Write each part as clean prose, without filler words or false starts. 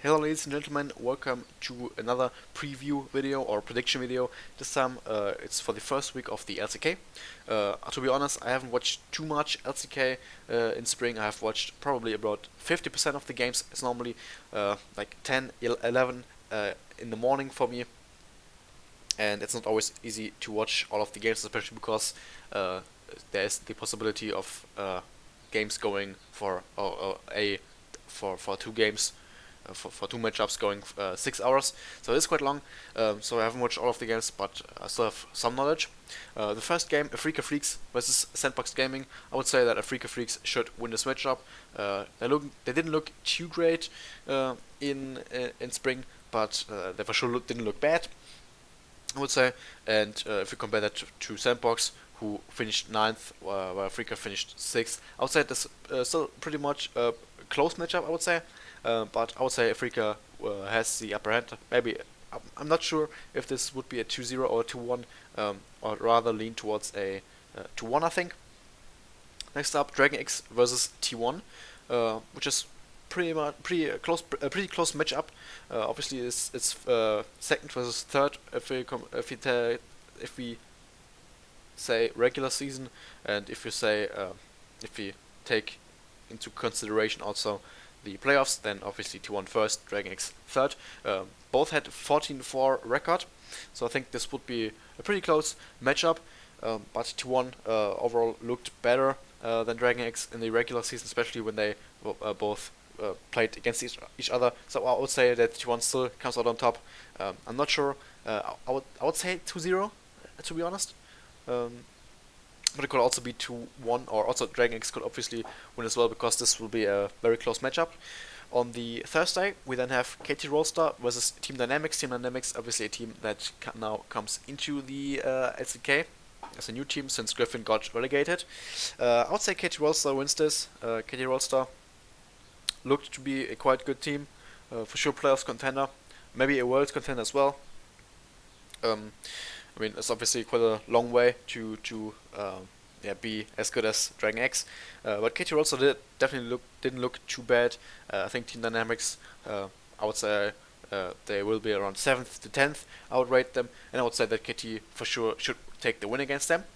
Hello ladies and gentlemen, welcome to another preview video or prediction video. This time it's for the first week of the LCK. To be honest, I haven't watched too much LCK in spring. I have watched probably about 50% of the games. It's normally like 10, 11 in the morning for me. And it's not always easy to watch all of the games, especially because there's the possibility of games going for two games for two matchups going 6 hours. So it's quite long. So I haven't watched all of the games, but I still have some knowledge. The first game, Afreeca Freaks versus Sandbox Gaming. I would say that Afreeca Freaks should win this matchup. They didn't look too great in spring, but they for sure didn't look bad, I would say. And if you compare that to Sandbox, who finished 9th, while Afreeca finished 6th, I would say this still pretty much a close matchup, I would say. But I would say Afreeca has the upper hand. Maybe, I'm not sure if this would be a 2-0 or a 2-1, or rather lean towards a 2-1, I think. Next up, Dragon X versus T1, which is pretty close matchup. Obviously, it's second versus third if we say regular season, and if we take into consideration also the playoffs, then obviously T1 first, Dragon X third. Both had 14-4 record, so I think this would be a pretty close matchup. But T1 overall looked better than Dragon X in the regular season, especially when they both played against each other. So I would say that T1 still comes out on top. I'm not sure. I would say 2-0, to be honest. But it could also be 2-1, or also Dragon X could obviously win as well, because this will be a very close matchup. On the Thursday, we then have KT Rolster versus Team Dynamics. Team Dynamics, obviously a team that now comes into the LCK as a new team since Griffin got relegated. I would say KT Rolster wins this. KT Rolster looked to be a quite good team, for sure playoffs contender, maybe a world contender as well. I mean, it's obviously quite a long way to be as good as Dragon X, but KT also didn't look too bad. I think Team Dynamics, I would say they will be around 7th to 10th. I would rate them, and I would say that KT for sure should take the win against them.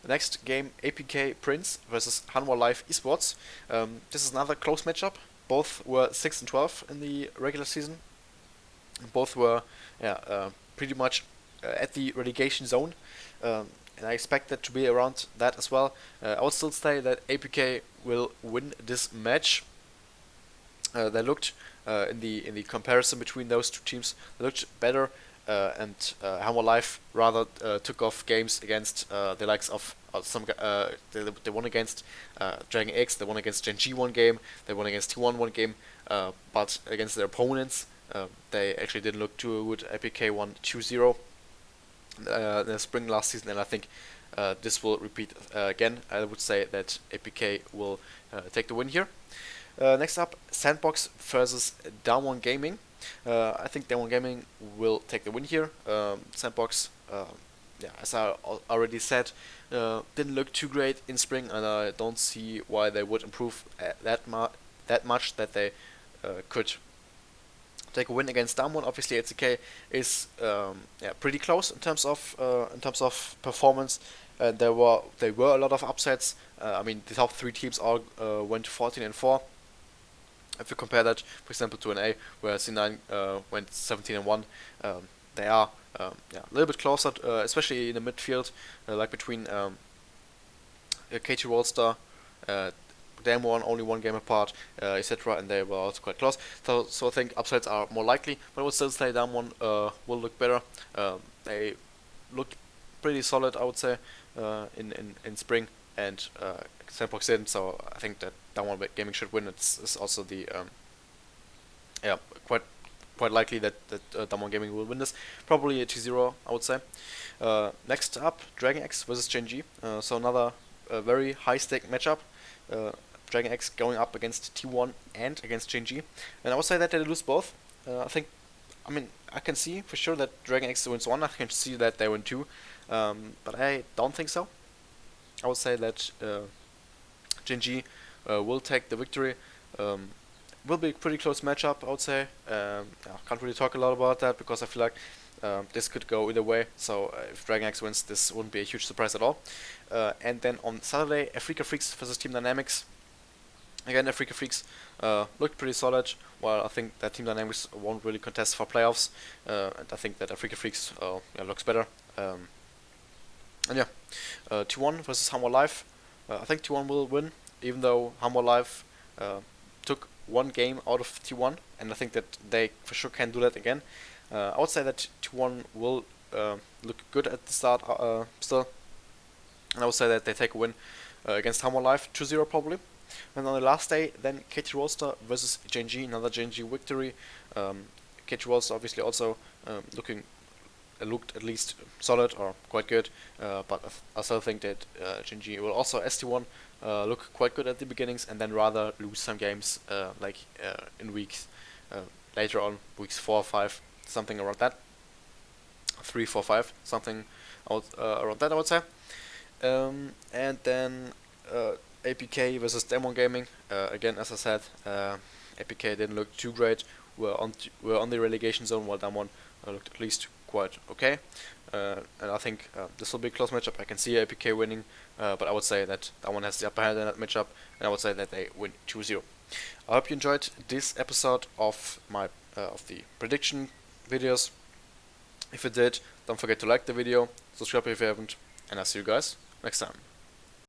The next game, APK Prince versus Hanwha Live Esports. This is another close matchup. Both were 6 and 12 in the regular season. Both were pretty much at the relegation zone, and I expect that to be around that as well. I would still say that APK will win this match. They looked in the comparison between those two teams, they looked better, and Hanwha Live rather took off games against the likes of they won against Dragon X, they won against Gen G one game, they won against T1 one game, but against their opponents they actually didn't look too good. APK won 2-0 in the spring last season, and I think this will repeat again. I would say that APK will take the win here. Next up, Sandbox versus Damwon Gaming. I think Damwon Gaming will take the win here. Sandbox, as I already said, didn't look too great in spring, and I don't see why they would improve that much that they could take a win against Damwon. Obviously, LCK is pretty close in terms of performance. There were a lot of upsets. I mean, the top three teams all went 14-4. If you compare that, for example, to an A where C9 went 17-1, they are a little bit closer, especially in the midfield, like between KT Rolster, Damwon only one game apart, etc., and they were also quite close. So I think upsides are more likely, but I would still say Damwon will look better. They looked pretty solid, I would say, in spring, and Sandbox didn't. So I think that Damwon Gaming should win. It's also the quite likely that Damwon Gaming will win this. Probably a 2-0, I would say. Next up, Dragon X versus Gen G. So another very high stake matchup. Dragon X going up against T1 and against Gen G, and I would say that they lose both. I can see for sure that Dragon X wins one. I can see that they win two, but I don't think so. I would say that Gen G will take the victory. will be a pretty close matchup, I would say. Yeah, can't really talk a lot about that because I feel like this could go either way. So if Dragon X wins, this wouldn't be a huge surprise at all. And then on Saturday, Afrika Freaks versus Team Dynamics. Again, Afrika Freaks looked pretty solid, while I think that Team Dynamics won't really contest for playoffs. And I think that Afrika Freaks yeah, looks better. And yeah, T1 versus Hammer Live. I think T1 will win, even though Hammer Live took one game out of T1, and I think that they for sure can do that again. I would say that T1 will look good at the start still, and I would say that they take a win against Hammer Live 2-0 probably. And on the last day, then KT Rolster versus JNG, another JNG victory. KT Rolster obviously also looked at least solid or quite good, but I still think that JNG will also ST1 look quite good at the beginnings and then rather lose some games in weeks later on, weeks 4 or 5, something around that. 3, 4, 5, something around that I would say. And then APK versus Demon Gaming. Again, as I said, APK didn't look too great. We're on the relegation zone, while Damwon looked at least quite okay. And I think this will be a close matchup. I can see APK winning, but I would say that Damwon has the upper hand in that matchup, and I would say that they win 2-0. I hope you enjoyed this episode of my of the prediction videos. If you did, don't forget to like the video, subscribe if you haven't, and I'll see you guys next time.